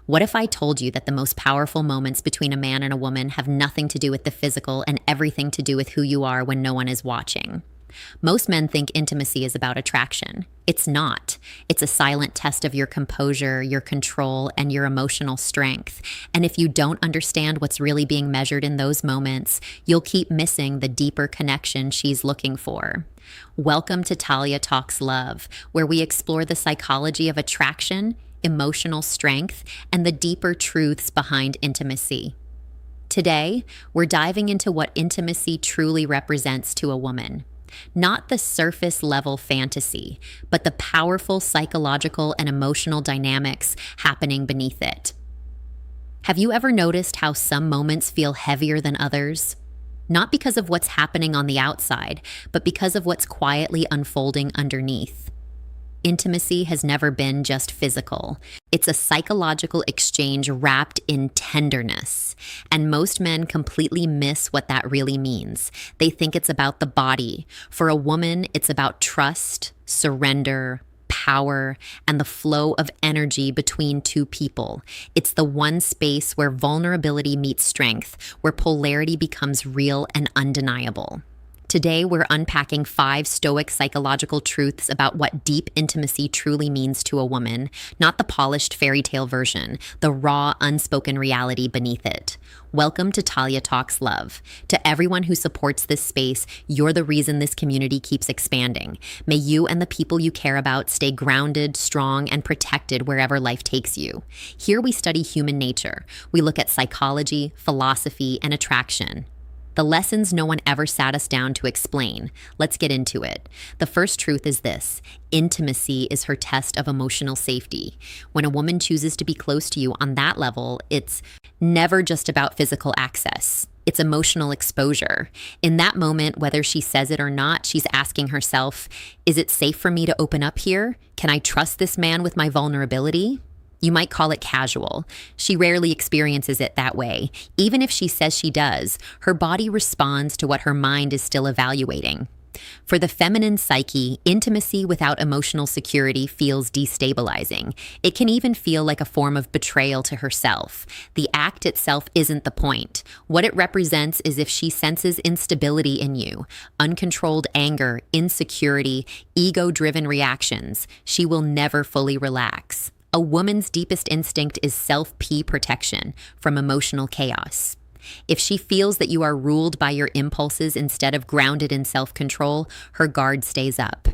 What if I told you that the most powerful moments between a man and a woman have nothing to do with the physical and everything to do with who you are when no one is watching? Most men think intimacy is about attraction. It's not. It's a silent test of your composure, your control, and your emotional strength. And if you don't understand what's really being measured in those moments, you'll keep missing the deeper connection she's looking for. Welcome to Talia Talks Love, where we explore the psychology of attraction, emotional strength, and the deeper truths behind intimacy. Today, we're diving into what intimacy truly represents to a woman. Not the surface level fantasy, but the powerful psychological and emotional dynamics happening beneath it. Have you ever noticed how some moments feel heavier than others? Not because of what's happening on the outside, but because of what's quietly unfolding underneath. Intimacy has never been just physical. It's a psychological exchange wrapped in tenderness. And most men completely miss what that really means. They think it's about the body. For a woman, it's about trust, surrender, power, and the flow of energy between two people. It's the one space where vulnerability meets strength, where polarity becomes real and undeniable. Today, we're unpacking 5 stoic psychological truths about what deep intimacy truly means to a woman, not the polished fairy tale version, the raw, unspoken reality beneath it. Welcome to Talia Talks Love. To everyone who supports this space, you're the reason this community keeps expanding. May you and the people you care about stay grounded, strong, and protected wherever life takes you. Here we study human nature. We look at psychology, philosophy, and attraction. The lessons no one ever sat us down to explain. Let's get into it. The first truth is this: intimacy is her test of emotional safety. When a woman chooses to be close to you on that level, it's never just about physical access. It's emotional exposure. In that moment, whether she says it or not, she's asking herself, is it safe for me to open up here? Can I trust this man with my vulnerability? You might call it casual. She rarely experiences it that way. Even if she says she does, her body responds to what her mind is still evaluating. For the feminine psyche, intimacy without emotional security feels destabilizing. It can even feel like a form of betrayal to herself. The act itself isn't the point. What it represents is if she senses instability in you, uncontrolled anger, insecurity, ego-driven reactions, she will never fully relax. A woman's deepest instinct is self-P protection from emotional chaos. If she feels that you are ruled by your impulses instead of grounded in self-control, her guard stays up.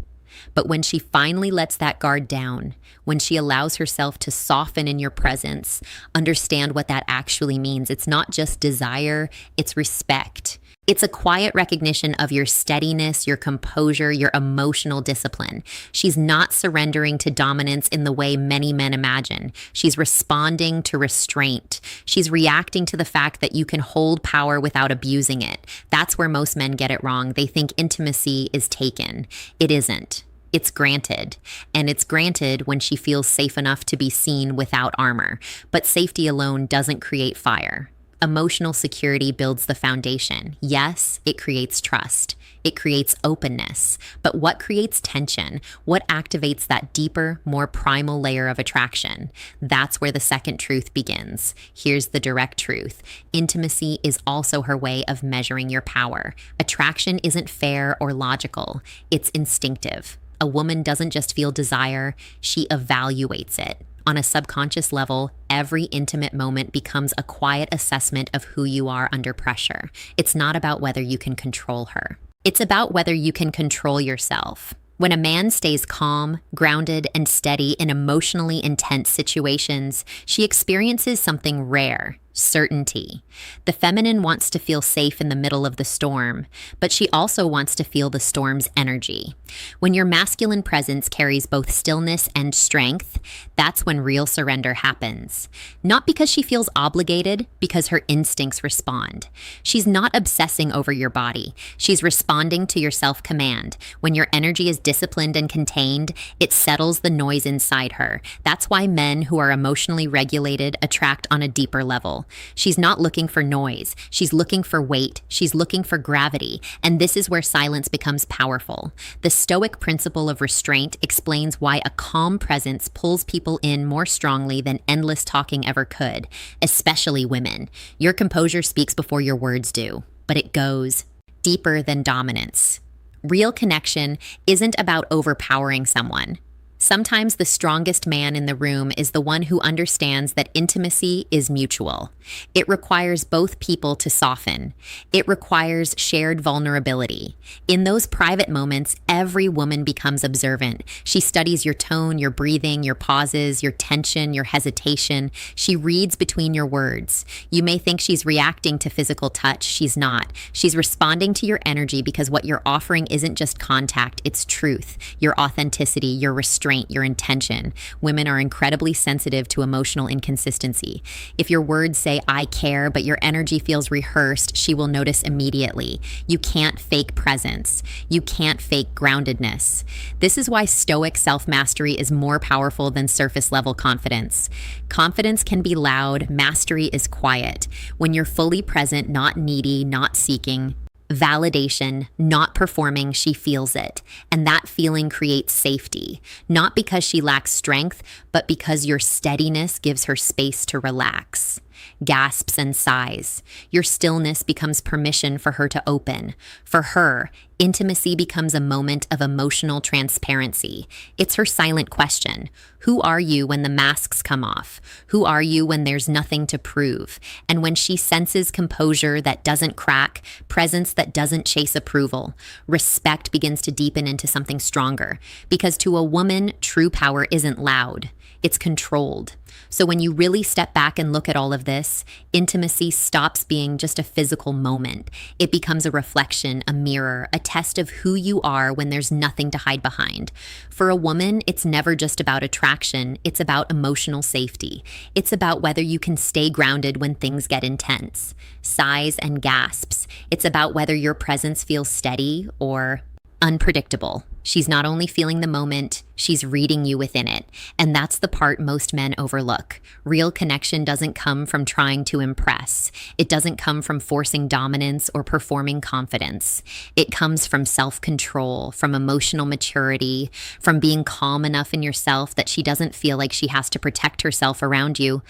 But when she finally lets that guard down, when she allows herself to soften in your presence, understand what that actually means. It's not just desire, it's respect. It's a quiet recognition of your steadiness, your composure, your emotional discipline. She's not surrendering to dominance in the way many men imagine. She's responding to restraint. She's reacting to the fact that you can hold power without abusing it. That's where most men get it wrong. They think intimacy is taken. It isn't. It's granted. And it's granted when she feels safe enough to be seen without armor. But safety alone doesn't create fire. Emotional security builds the foundation. Yes, it creates trust. It creates openness. But what creates tension? What activates that deeper, more primal layer of attraction? That's where the second truth begins. Here's the direct truth. Intimacy is also her way of measuring your power. Attraction isn't fair or logical. It's instinctive. A woman doesn't just feel desire, she evaluates it. On a subconscious level, every intimate moment becomes a quiet assessment of who you are under pressure. It's not about whether you can control her. It's about whether you can control yourself. When a man stays calm, grounded, and steady in emotionally intense situations, she experiences something rare: certainty. The feminine wants to feel safe in the middle of the storm, but she also wants to feel the storm's energy. When your masculine presence carries both stillness and strength, that's when real surrender happens. Not because she feels obligated, because her instincts respond. She's not obsessing over your body. She's responding to your self-command. When your energy is disciplined and contained, it settles the noise inside her. That's why men who are emotionally regulated attract on a deeper level. neutral. She's not looking for noise. She's looking for weight. She's looking for gravity. And this is where silence becomes powerful. The Stoic principle of restraint explains why a calm presence pulls people in more strongly than endless talking ever could, especially women. Your composure speaks before your words do, but it goes deeper than dominance. Real connection isn't about overpowering someone. Sometimes the strongest man in the room is the one who understands that intimacy is mutual. It requires both people to soften. It requires shared vulnerability. In those private moments, every woman becomes observant. She studies your tone, your breathing, your pauses, your tension, your hesitation. She reads between your words. You may think she's reacting to physical touch. She's not. She's responding to your energy because what you're offering isn't just contact, it's truth, your authenticity, your restraint, your intention. Women are incredibly sensitive to emotional inconsistency. If your words say, "I care," but your energy feels rehearsed, she will notice immediately. You can't fake presence. You can't fake groundedness. This is why Stoic self-mastery is more powerful than surface-level confidence. Confidence can be loud, mastery is quiet. When you're fully present, not needy, not seeking, validation, not performing, she feels it. And that feeling creates safety, not because she lacks strength, but because your steadiness gives her space to relax. Gasps and sighs. Your stillness becomes permission for her to open. For her, intimacy becomes a moment of emotional transparency. It's her silent question. Who are you when the masks come off? Who are you when there's nothing to prove? And when she senses composure that doesn't crack, presence that doesn't chase approval, respect begins to deepen into something stronger. Because to a woman, true power isn't loud. It's controlled. So when you really step back and look at all of this, intimacy stops being just a physical moment. It becomes a reflection, a mirror, a test of who you are when there's nothing to hide behind. For a woman, it's never just about attraction. It's about emotional safety. It's about whether you can stay grounded when things get intense. Sighs and gasps. It's about whether your presence feels steady or unpredictable. She's not only feeling the moment, she's reading you within it. And that's the part most men overlook. Real connection doesn't come from trying to impress. It doesn't come from forcing dominance or performing confidence. It comes from self-control, from emotional maturity, from being calm enough in yourself that she doesn't feel like she has to protect herself around you.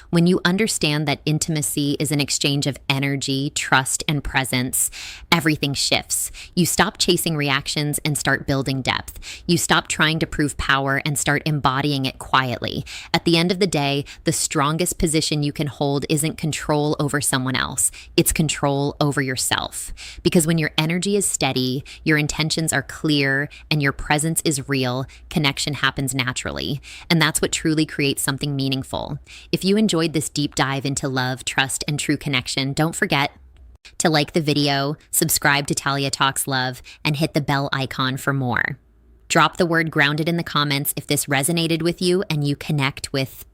When you understand that intimacy is an exchange of energy, trust, and presence, everything shifts. You stop chasing reactions and start building depth. You stop trying to prove power and start embodying it quietly. At the end of the day, the strongest position you can hold isn't control over someone else. It's control over yourself. Because when your energy is steady, your intentions are clear, and your presence is real, connection happens naturally. And that's what truly creates something meaningful. If you enjoyed this deep dive into love, trust, and true connection, don't forget to like the video, subscribe to Talia Talks Love, and hit the bell icon for more. Drop the word grounded in the comments if this resonated with you and you connect with